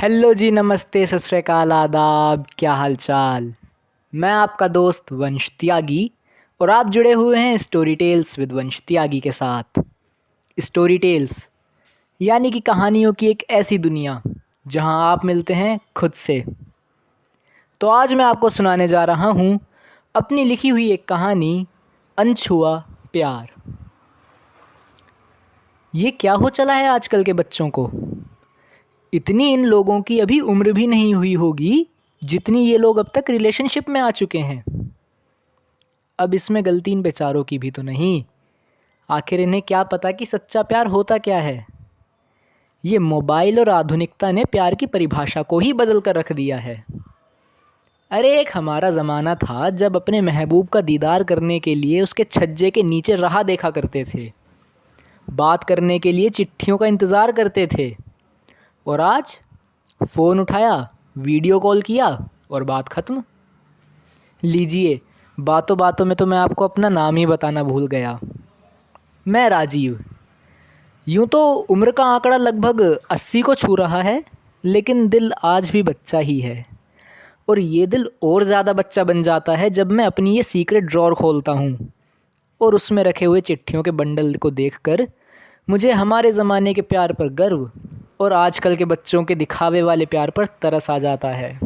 Hello जी, नमस्ते, सत श्री अकाल, आदाब, क्या हाल चाल। मैं आपका दोस्त वंश त्यागी और आप जुड़े हुए हैं स्टोरी टेल्स विद वंश त्यागी के साथ। स्टोरी टेल्स यानी कि कहानियों की एक ऐसी दुनिया जहां आप मिलते हैं खुद से। तो आज मैं आपको सुनाने जा रहा हूं अपनी लिखी हुई एक कहानी, अनछुआ प्यार। ये क्या हो चला है आजकल के बच्चों को। इतनी इन लोगों की अभी उम्र भी नहीं हुई होगी जितनी ये लोग अब तक रिलेशनशिप में आ चुके हैं। अब इसमें गलती इन बेचारों की भी तो नहीं। आखिर इन्हें क्या पता कि सच्चा प्यार होता क्या है। ये मोबाइल और आधुनिकता ने प्यार की परिभाषा को ही बदल कर रख दिया है। अरे एक हमारा ज़माना था जब अपने महबूब का दीदार करने के लिए उसके छज्जे के नीचे राह देखा करते थे, बात करने के लिए चिट्ठियों का इंतज़ार करते थे, और आज फ़ोन उठाया, वीडियो कॉल किया और बात ख़त्म। लीजिए, बातों बातों में तो मैं आपको अपना नाम ही बताना भूल गया। मैं राजीव। यूँ तो उम्र का आंकड़ा लगभग 80 को छू रहा है, लेकिन दिल आज भी बच्चा ही है। और ये दिल और ज़्यादा बच्चा बन जाता है जब मैं अपनी ये सीक्रेट ड्रॉर खोलता हूँ और उसमें रखे हुए चिट्ठियों के बंडल को देखकर मुझे हमारे ज़माने के प्यार पर गर्व और आजकल के बच्चों के दिखावे वाले प्यार पर तरस आ जाता है।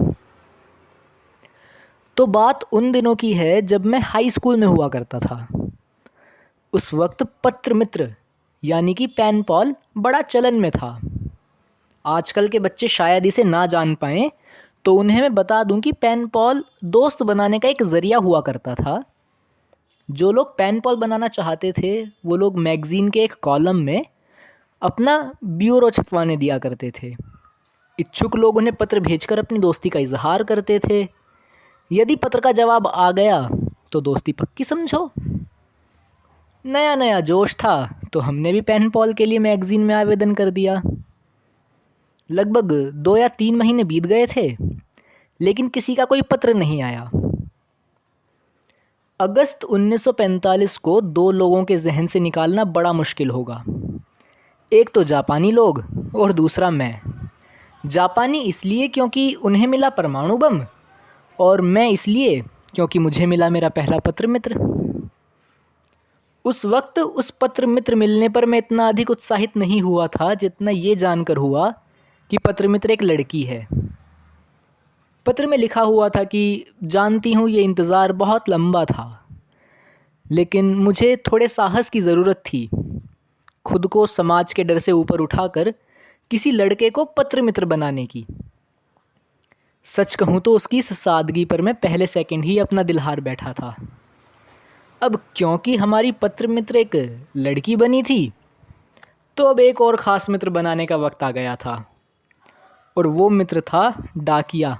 तो बात उन दिनों की है जब मैं हाई स्कूल में हुआ करता था। उस वक्त पत्र मित्र यानी कि पेन पॉल बड़ा चलन में था। आजकल के बच्चे शायद इसे ना जान पाएँ, तो उन्हें मैं बता दूं कि पेन पॉल दोस्त बनाने का एक ज़रिया हुआ करता था। जो लोग पेन पॉल बनाना चाहते थे वो लोग मैगज़ीन के एक कॉलम में अपना ब्यूरो छपवाने दिया करते थे। इच्छुक लोग उन्हें पत्र भेजकर अपनी दोस्ती का इजहार करते थे। यदि पत्र का जवाब आ गया तो दोस्ती पक्की समझो। नया नया जोश था तो हमने भी पेन पॉल के लिए मैगज़ीन में आवेदन कर दिया। लगभग 2 या 3 महीने बीत गए थे, लेकिन किसी का कोई पत्र नहीं आया। अगस्त 1945 को 2 लोगों के जहन से निकालना बड़ा मुश्किल होगा। एक तो जापानी लोग और दूसरा मैं। जापानी इसलिए क्योंकि उन्हें मिला परमाणु बम, और मैं इसलिए क्योंकि मुझे मिला मेरा पहला पत्र मित्र। उस वक्त उस पत्र मित्र मिलने पर मैं इतना अधिक उत्साहित नहीं हुआ था जितना ये जानकर हुआ कि पत्र मित्र एक लड़की है। पत्र में लिखा हुआ था कि जानती हूँ ये इंतज़ार बहुत लंबा था, लेकिन मुझे थोड़े साहस की ज़रूरत थी। खुद को समाज के डर से ऊपर उठाकर किसी लड़के को पत्र मित्र बनाने की। सच कहूँ तो उसकी इस सादगी पर मैं पहले सेकंड ही अपना दिल हार बैठा था। अब क्योंकि हमारी पत्र मित्र एक लड़की बनी थी, तो अब एक और ख़ास मित्र बनाने का वक्त आ गया था, और वो मित्र था डाकिया।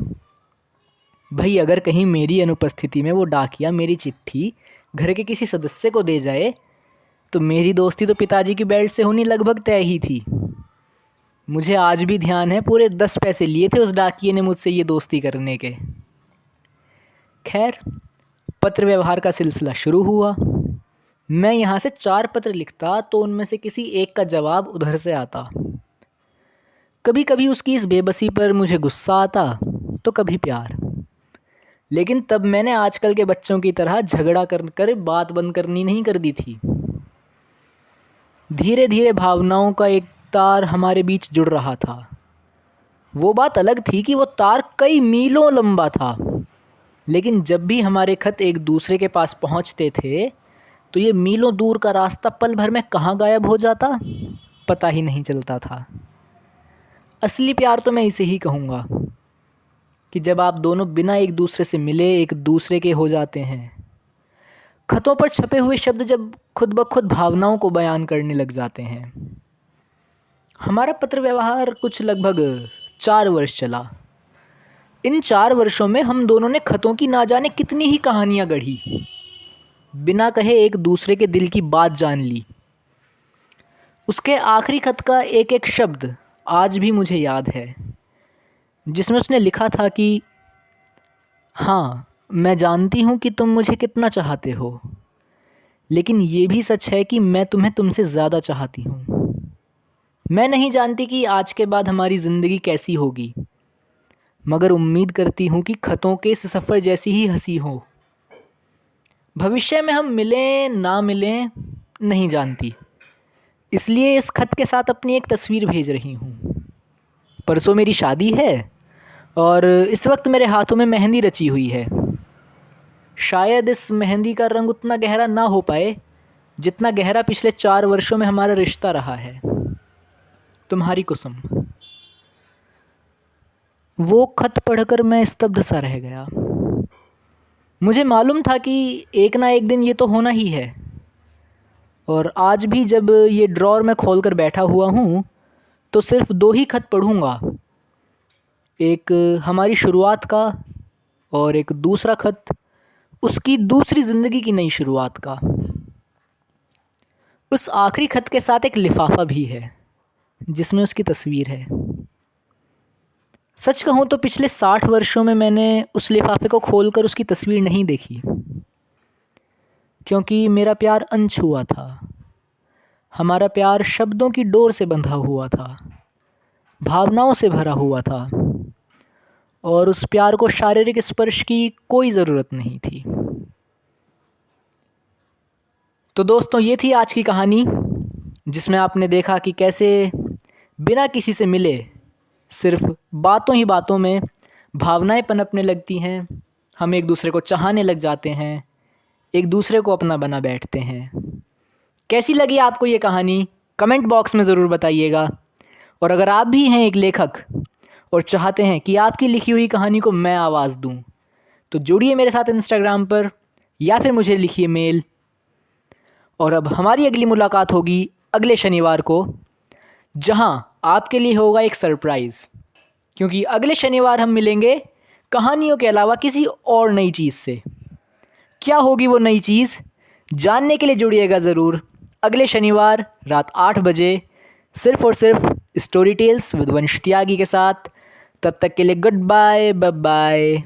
भाई अगर कहीं मेरी अनुपस्थिति में वो डाकिया मेरी चिट्ठी घर के किसी सदस्य को दे जाए तो मेरी दोस्ती तो पिताजी की बेल्ट से होनी लगभग तय ही थी। मुझे आज भी ध्यान है, पूरे 10 पैसे लिए थे उस डाकिये ने मुझसे ये दोस्ती करने के। खैर, पत्र व्यवहार का सिलसिला शुरू हुआ। मैं यहाँ से 4 पत्र लिखता तो उनमें से किसी एक का जवाब उधर से आता। कभी कभी उसकी इस बेबसी पर मुझे गुस्सा आता तो कभी प्यार। लेकिन तब मैंने आजकल के बच्चों की तरह झगड़ा कर बात बंद करनी नहीं कर दी थी। धीरे धीरे भावनाओं का एक तार हमारे बीच जुड़ रहा था। वो बात अलग थी कि वो तार कई मीलों लंबा था, लेकिन जब भी हमारे खत एक दूसरे के पास पहुंचते थे तो ये मीलों दूर का रास्ता पल भर में कहाँ गायब हो जाता पता ही नहीं चलता था। असली प्यार तो मैं इसे ही कहूँगा कि जब आप दोनों बिना एक दूसरे से मिले एक दूसरे के हो जाते हैं। खतों पर छपे हुए शब्द जब खुद ब खुद भावनाओं को बयान करने लग जाते हैं। हमारा पत्र व्यवहार कुछ लगभग 4 वर्ष चला। इन 4 वर्षों में हम दोनों ने खतों की ना जाने कितनी ही कहानियाँ गढ़ी, बिना कहे एक दूसरे के दिल की बात जान ली। उसके आखिरी खत का एक एक शब्द आज भी मुझे याद है, जिसमें उसने लिखा था कि हाँ, मैं जानती हूँ कि तुम मुझे कितना चाहते हो, लेकिन ये भी सच है कि मैं तुम्हें तुमसे ज़्यादा चाहती हूँ। मैं नहीं जानती कि आज के बाद हमारी ज़िंदगी कैसी होगी, मगर उम्मीद करती हूँ कि खतों के इस सफ़र जैसी ही हंसी हो। भविष्य में हम मिलें ना मिलें नहीं जानती, इसलिए इस खत के साथ अपनी एक तस्वीर भेज रही हूँ। परसों मेरी शादी है और इस वक्त मेरे हाथों में मेहंदी रची हुई है। शायद इस मेहंदी का रंग उतना गहरा ना हो पाए जितना गहरा पिछले 4 वर्षों में हमारा रिश्ता रहा है। तुम्हारी कुसुम। वो खत पढ़कर मैं स्तब्ध सा रह गया। मुझे मालूम था कि एक ना एक दिन ये तो होना ही है, और आज भी जब ये ड्रॉअर में खोल कर बैठा हुआ हूँ तो सिर्फ 2 ही खत पढ़ूँगा। एक हमारी शुरुआत का और एक दूसरा खत उसकी दूसरी ज़िंदगी की नई शुरुआत का। उस आखिरी खत के साथ एक लिफाफा भी है जिसमें उसकी तस्वीर है। सच कहूँ तो पिछले 60 वर्षों में मैंने उस लिफाफे को खोलकर उसकी तस्वीर नहीं देखी, क्योंकि मेरा प्यार अनछुआ था। हमारा प्यार शब्दों की डोर से बंधा हुआ था, भावनाओं से भरा हुआ था, और उस प्यार को शारीरिक स्पर्श की कोई ज़रूरत नहीं थी। तो दोस्तों, ये थी आज की कहानी, जिसमें आपने देखा कि कैसे बिना किसी से मिले सिर्फ बातों ही बातों में भावनाएं पनपने लगती हैं। हम एक दूसरे को चाहने लग जाते हैं, एक दूसरे को अपना बना बैठते हैं। कैसी लगी आपको ये कहानी, कमेंट बॉक्स में ज़रूर बताइएगा। और अगर आप भी हैं एक लेखक और चाहते हैं कि आपकी लिखी हुई कहानी को मैं आवाज़ दूं, तो जुड़िए मेरे साथ इंस्टाग्राम पर या फिर मुझे लिखिए मेल। और अब हमारी अगली मुलाकात होगी अगले शनिवार को, जहां आपके लिए होगा एक सरप्राइज़, क्योंकि अगले शनिवार हम मिलेंगे कहानियों के अलावा किसी और नई चीज़ से। क्या होगी वो नई चीज़, जानने के लिए जुड़िएगा ज़रूर अगले शनिवार रात 8 बजे, सिर्फ़ और सिर्फ स्टोरी टेल्स विद वंश त्यागी के साथ। तब तक के लिए गुड बाय, बाय बाय।